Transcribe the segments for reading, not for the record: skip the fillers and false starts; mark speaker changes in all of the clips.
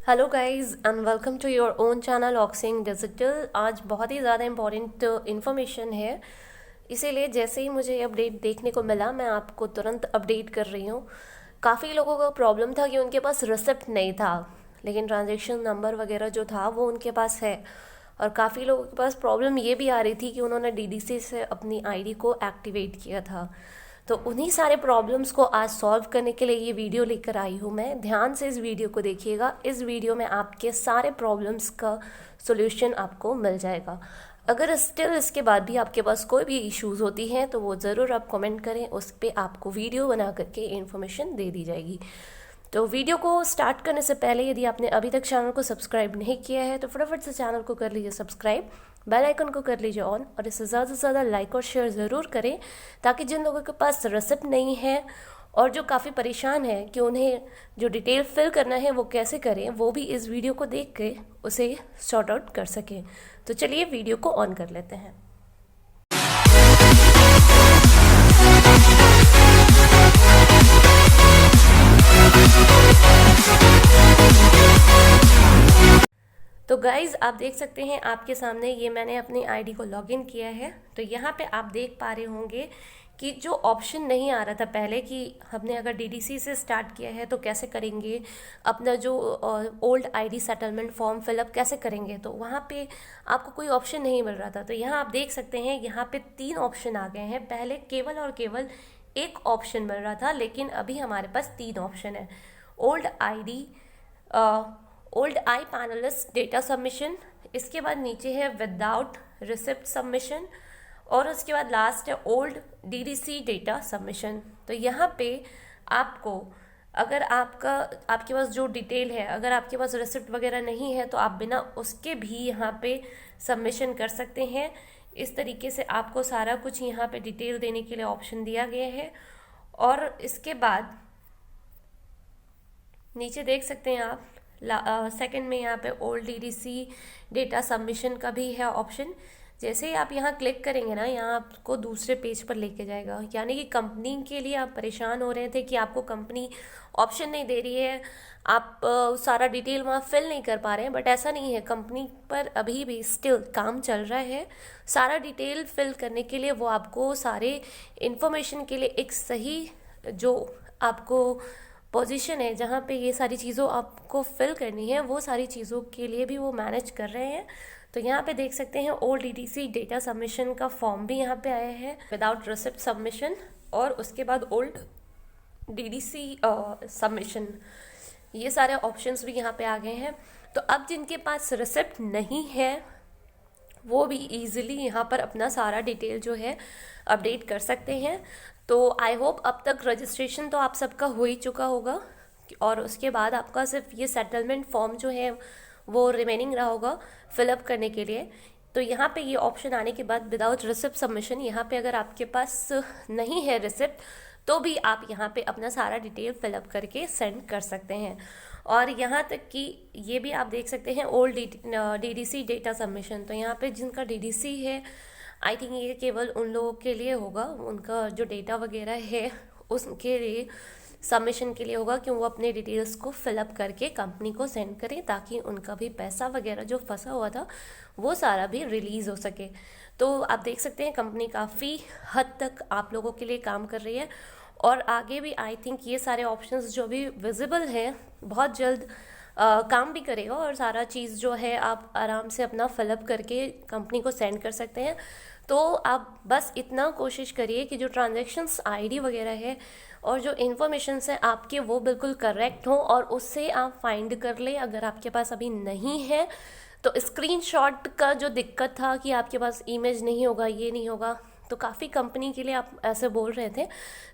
Speaker 1: Hello guys and welcome to your own channel ऑक्सिंग digital. आज बहुत ही ज़्यादा इम्पॉर्टेंट इन्फॉर्मेशन है, इसीलिए जैसे ही मुझे अपडेट देखने को मिला मैं आपको तुरंत अपडेट कर रही हूँ। काफ़ी लोगों का प्रॉब्लम था कि उनके पास रिसिप्ट नहीं था, लेकिन ट्रांजैक्शन नंबर वगैरह जो था वो उनके पास है। और काफ़ी लोगों के पास प्रॉब्लम ये भी आ रही थी कि उन्होंने डीडीसी से अपनी आईडी को एक्टिवेट किया था। तो उन्हीं सारे प्रॉब्लम्स को आज सॉल्व करने के लिए ये वीडियो लेकर आई हूँ मैं। ध्यान से इस वीडियो को देखिएगा। इस वीडियो में आपके सारे प्रॉब्लम्स का सॉल्यूशन आपको मिल जाएगा। अगर स्टिल इसके बाद भी आपके पास कोई भी इश्यूज होती हैं तो वो ज़रूर आप कमेंट करें, उस पर आपको वीडियो बना करके इन्फॉर्मेशन दे दी जाएगी। तो वीडियो को स्टार्ट करने से पहले यदि आपने अभी तक चैनल को सब्सक्राइब नहीं किया है तो फटाफट से चैनल को कर लीजिए सब्सक्राइब, बेल आइकन को कर लीजिए ऑन और इसे ज़्यादा से ज़्यादा लाइक और शेयर ज़रूर करें, ताकि जिन लोगों के पास रिसिप्ट नहीं है और जो काफ़ी परेशान है कि उन्हें जो डिटेल फिल करना है वो कैसे करें, वो भी इस वीडियो को देख के उसे सॉर्ट आउट कर सकें। तो चलिए वीडियो को ऑन कर लेते हैं। तो गाइज़ आप देख सकते हैं आपके सामने ये मैंने अपनी आईडी को लॉगिन किया है। तो यहाँ पे आप देख पा रहे होंगे कि जो ऑप्शन नहीं आ रहा था पहले कि हमने अगर डीडीसी से स्टार्ट किया है तो कैसे करेंगे, अपना जो old ID settlement form fill up कैसे करेंगे, तो वहाँ पे आपको कोई ऑप्शन नहीं मिल रहा था। तो यहाँ आप देख सकते हैं यहाँ पे 3 ऑप्शन आ गए हैं। पहले केवल और केवल एक ऑप्शन मिल रहा था, लेकिन अभी हमारे पास 3 ऑप्शन है। Old I panelist data submission, इसके बाद नीचे है विदाउट रिसिप्ट सबमिशन और उसके बाद लास्ट है ओल्ड डीडीसी डेटा सबमिशन। तो यहाँ पे आपको अगर आपके पास जो डिटेल है, अगर आपके पास रिसिप्ट वगैरह नहीं है तो आप बिना उसके भी यहाँ पे सबमिशन कर सकते हैं। इस तरीके से आपको सारा कुछ यहाँ पे डिटेल देने के लिए ऑप्शन दिया गया है। और इसके बाद नीचे देख सकते हैं आप सेकंड में यहाँ पे ओल्ड डीडीसी डेटा सबमिशन का भी है ऑप्शन। जैसे ही आप यहाँ क्लिक करेंगे ना, यहाँ आपको दूसरे पेज पर लेके जाएगा। यानी कि कंपनी के लिए आप परेशान हो रहे थे कि आपको कंपनी ऑप्शन नहीं दे रही है, आप सारा डिटेल वहाँ फिल नहीं कर पा रहे हैं, बट ऐसा नहीं है। कंपनी पर अभी भी स्टिल काम चल रहा है। सारा डिटेल फिल करने के लिए वो आपको सारे इन्फॉर्मेशन के लिए एक सही जो आपको पोजीशन है जहाँ पे ये सारी चीज़ों आपको फिल करनी है, वो सारी चीज़ों के लिए भी वो मैनेज कर रहे हैं। तो यहाँ पे देख सकते हैं ओल्ड डीडीसी डेटा सबमिशन का फॉर्म भी यहाँ पे आया है विदाउट रिसिप्ट सबमिशन, और उसके बाद ओल्ड डीडीसी सबमिशन, ये सारे ऑप्शंस भी यहाँ पे आ गए हैं। तो अब जिनके पास रिसिप्ट नहीं है वो भी इजीली यहाँ पर अपना सारा डिटेल जो है अपडेट कर सकते हैं। तो आई होप अब तक रजिस्ट्रेशन तो आप सबका हो ही चुका होगा और उसके बाद आपका सिर्फ ये सेटलमेंट फॉर्म जो है वो रिमेनिंग रहा होगा फिलअप करने के लिए। तो यहाँ पे ये ऑप्शन आने के बाद विदाउट रिसिप्ट सबमिशन, यहाँ पे अगर आपके पास नहीं है रिसिप्ट तो भी आप यहाँ पे अपना सारा डिटेल फिलअप करके सेंड कर सकते हैं। और यहाँ तक कि ये भी आप देख सकते हैं ओल्ड डीडीसी डेटा सबमिशन। तो यहाँ पे जिनका डीडीसी है, आई थिंक ये केवल उन लोगों के लिए होगा, उनका जो डेटा वगैरह है उसके लिए सबमिशन के लिए होगा कि वो अपने डिटेल्स को फिलअप करके कंपनी को सेंड करें, ताकि उनका भी पैसा वगैरह जो फंसा हुआ था वो सारा भी रिलीज़ हो सके। तो आप देख सकते हैं कंपनी काफ़ी हद तक आप लोगों के लिए काम कर रही है और आगे भी आई थिंक ये सारे ऑप्शंस जो भी विजिबल हैं बहुत जल्द काम भी करेगा और सारा चीज़ जो है आप आराम से अपना फिलअप करके कंपनी को सेंड कर सकते हैं। तो आप बस इतना कोशिश करिए कि जो ट्रांजैक्शंस आईडी वगैरह है और जो इन्फॉर्मेशंस है आपके वो बिल्कुल करेक्ट हो और उससे आप फाइंड कर लें। अगर आपके पास अभी नहीं है तो स्क्रीनशॉट का जो दिक्कत था कि आपके पास इमेज नहीं होगा, ये नहीं होगा, तो काफ़ी कंपनी के लिए आप ऐसे बोल रहे थे,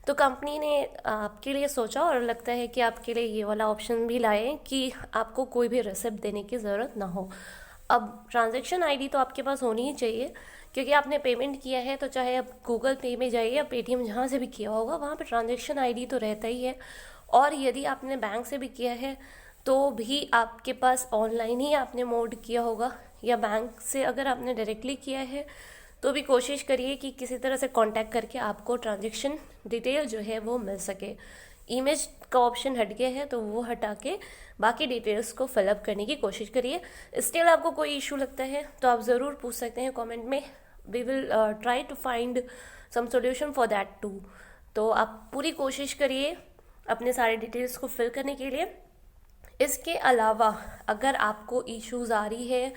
Speaker 1: तो कंपनी ने आपके लिए सोचा और लगता है कि आपके लिए ये वाला ऑप्शन भी लाए कि आपको कोई भी रिसिप्ट देने की ज़रूरत ना हो। अब ट्रांजैक्शन आईडी तो आपके पास होनी ही चाहिए, क्योंकि आपने पेमेंट किया है तो चाहे आप गूगल पे में जाइए या पेटीएम जहाँ से भी किया होगा वहाँ पे ट्रांजैक्शन आईडी तो रहता ही है। और यदि आपने बैंक से भी किया है तो भी आपके पास ऑनलाइन ही आपने मोड किया होगा, या बैंक से अगर आपने डायरेक्टली किया है तो भी कोशिश करिए कि किसी तरह से कांटेक्ट करके आपको ट्रांजैक्शन डिटेल जो है वो मिल सके। इमेज का ऑप्शन हट गया है तो वो हटा के बाकी डिटेल्स को फिलअप करने की कोशिश करिए। स्टिल आपको कोई इशू लगता है तो आप ज़रूर पूछ सकते हैं कमेंट में, we will try to find some solution for that too. तो आप पूरी कोशिश करिए अपने सारे डिटेल्स को फिल करने के लिए। इसके अलावा अगर आपको इश्यूज़ आ रही है,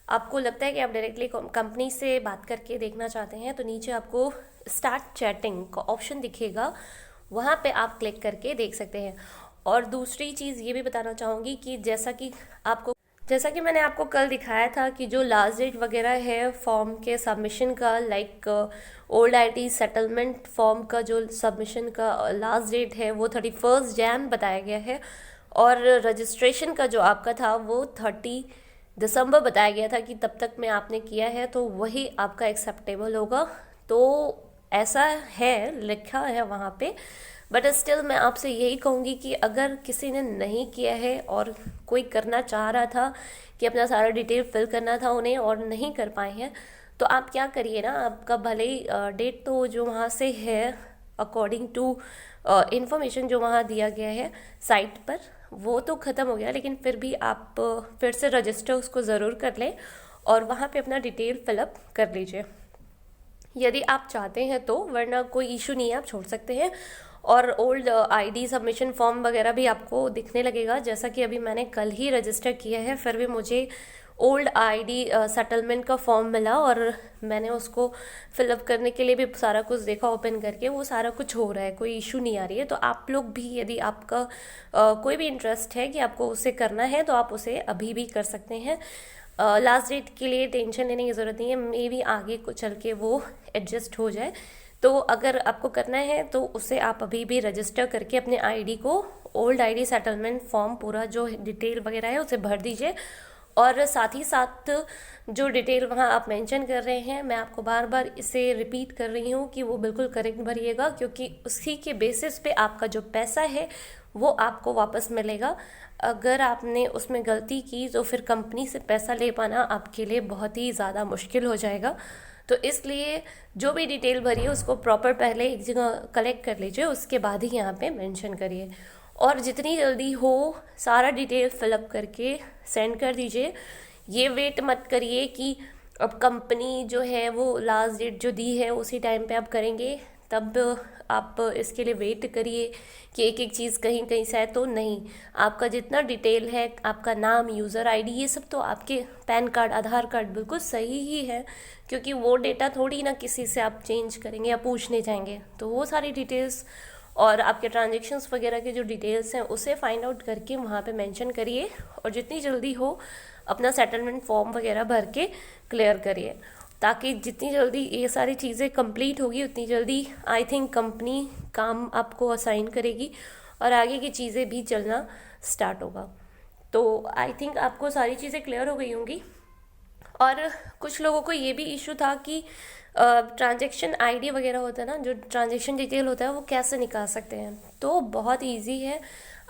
Speaker 1: आपको लगता है कि आप डायरेक्टली कंपनी से बात करके देखना चाहते हैं, तो नीचे आपको स्टार्ट चैटिंग का ऑप्शन दिखेगा, वहाँ पे आप क्लिक करके देख सकते हैं। और दूसरी चीज़ ये भी बताना चाहूँगी कि जैसा कि मैंने आपको कल दिखाया था कि जो लास्ट डेट वगैरह है फॉर्म के सबमिशन का, like old IT settlement form का जो सबमिशन का लास्ट डेट है वो 31 जैन बताया गया है, और रजिस्ट्रेशन का जो आपका था वो 30 दिसंबर बताया गया था कि तब तक में आपने किया है तो वही आपका एक्सेप्टेबल होगा। तो ऐसा है, लिखा है वहाँ पे। बट स्टिल मैं आपसे यही कहूँगी कि अगर किसी ने नहीं किया है और कोई करना चाह रहा था कि अपना सारा डिटेल फिल करना था उन्हें और नहीं कर पाए हैं, तो आप क्या करिए ना, आपका भले ही डेट तो जो वहाँ से है अकॉर्डिंग टू इंफॉर्मेशन जो वहाँ दिया गया है साइट पर वो तो ख़त्म हो गया, लेकिन फिर भी आप फिर से रजिस्टर उसको ज़रूर कर लें और वहाँ पे अपना डिटेल फिलअप कर लीजिए यदि आप चाहते हैं तो, वरना कोई इशू नहीं है, आप छोड़ सकते हैं। और ओल्ड आईडी सबमिशन फॉर्म वगैरह भी आपको दिखने लगेगा, जैसा कि अभी मैंने कल ही रजिस्टर किया है, फिर भी मुझे ओल्ड आईडी सेटलमेंट का फॉर्म मिला और मैंने उसको फिलअप करने के लिए भी सारा कुछ देखा ओपन करके, वो सारा कुछ हो रहा है, कोई इशू नहीं आ रही है। तो आप लोग भी यदि आपका कोई भी इंटरेस्ट है कि आपको उसे करना है तो आप उसे अभी भी कर सकते हैं। लास्ट डेट के लिए टेंशन लेने की ज़रूरत नहीं है, मे बी आगे को चल के वो एडजस्ट हो जाए। तो अगर आपको करना है तो उसे आप अभी भी रजिस्टर करके अपने आईडी को, ओल्ड आईडी सेटलमेंट फॉर्म पूरा जो डिटेल वगैरह है उसे भर दीजिए। और साथ ही साथ जो डिटेल वहाँ आप मेंशन कर रहे हैं, मैं आपको बार बार इसे रिपीट कर रही हूँ कि वो बिल्कुल करेक्ट भरिएगा, क्योंकि उसी के बेसिस पे आपका जो पैसा है वो आपको वापस मिलेगा। अगर आपने उसमें गलती की तो फिर कंपनी से पैसा ले पाना आपके लिए बहुत ही ज़्यादा मुश्किल हो जाएगा। तो इसलिए जो भी डिटेल भरी है उसको प्रॉपर पहले एक जगह कलेक्ट कर लीजिए, उसके बाद ही यहाँ पे मेंशन करिए। और जितनी जल्दी हो सारा डिटेल फिलअप करके सेंड कर दीजिए। ये वेट मत करिए कि अब कंपनी जो है वो लास्ट डेट जो दी है उसी टाइम पे आप करेंगे, तब आप इसके लिए वेट करिए कि एक एक चीज़ कहीं कहीं से है तो नहीं। आपका जितना डिटेल है, आपका नाम, यूज़र आईडी, ये सब तो आपके पैन कार्ड, आधार कार्ड बिल्कुल सही ही है, क्योंकि वो डेटा थोड़ी ना किसी से आप चेंज करेंगे या पूछने जाएंगे। तो वो सारी डिटेल्स और आपके ट्रांजेक्शन्स वगैरह के जो डिटेल्स हैं उसे फाइंड आउट करके वहाँ पे मेंशन करिए, और जितनी जल्दी हो अपना सेटलमेंट फॉर्म वगैरह भर के क्लियर करिए, ताकि जितनी जल्दी ये सारी चीज़ें कंप्लीट होगी उतनी जल्दी आई थिंक कंपनी काम आपको असाइन करेगी और आगे की चीज़ें भी चलना स्टार्ट होगा। तो आई थिंक आपको सारी चीज़ें क्लियर हो गई होंगी। और कुछ लोगों को ये भी इशू था कि ट्रांजैक्शन आईडी वगैरह होता है ना, जो ट्रांजैक्शन डिटेल होता है वो कैसे निकाल सकते हैं। तो बहुत इजी है,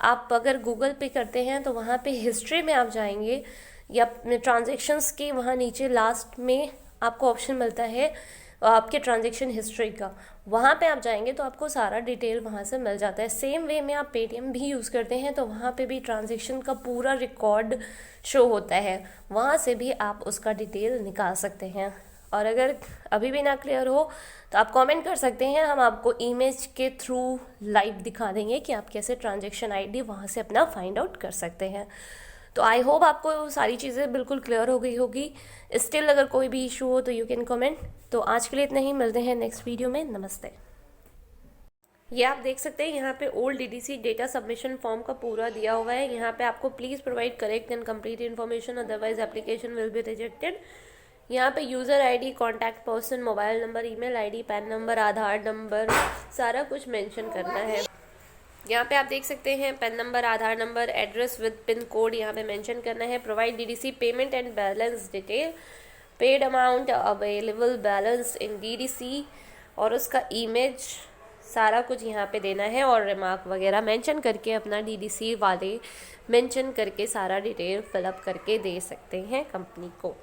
Speaker 1: आप अगर गूगल पे करते हैं तो वहाँ पे हिस्ट्री में आप जाएंगे या ट्रांजैक्शंस के वहाँ नीचे लास्ट में आपको ऑप्शन मिलता है आपके ट्रांजैक्शन हिस्ट्री का, वहाँ पे आप जाएंगे तो आपको सारा डिटेल वहाँ से मिल जाता है। सेम वे में आप पेटीएम भी यूज़ करते हैं तो वहाँ पे भी ट्रांजैक्शन का पूरा रिकॉर्ड शो होता है, वहाँ से भी आप उसका डिटेल निकाल सकते हैं। और अगर अभी भी ना क्लियर हो तो आप कमेंट कर सकते हैं, हम आपको इमेज के थ्रू लाइव दिखा देंगे कि आप कैसे ट्रांजैक्शन आईडी वहाँ से अपना फाइंड आउट कर सकते हैं। तो आई होप आपको सारी चीज़ें बिल्कुल क्लियर हो गई होगी। स्टिल अगर कोई भी इशू हो तो यू कैन कमेंट। तो आज के लिए इतना ही, मिलते हैं नेक्स्ट वीडियो में। नमस्ते। ये आप देख सकते हैं यहाँ पे old DDC data submission form का पूरा दिया हुआ है। यहाँ पे आपको please provide correct and complete information, otherwise application will be rejected. यहाँ पे user ID, contact person, mobile number, email ID, PAN number, Aadhaar number, सारा कुछ मेंशन करना है। यहाँ पे आप देख सकते हैं pan number, Aadhaar number, address with pin code यहाँ पे मेंशन करना है। Provide DDC payment and balance detail, paid amount, available balance in DDC, और उसका इमेज, सारा कुछ यहाँ पे देना है। और रिमार्क वगैरह मेंशन करके अपना डीडीसी वाले मेंशन करके सारा डिटेल फिलअप करके दे सकते हैं कंपनी को।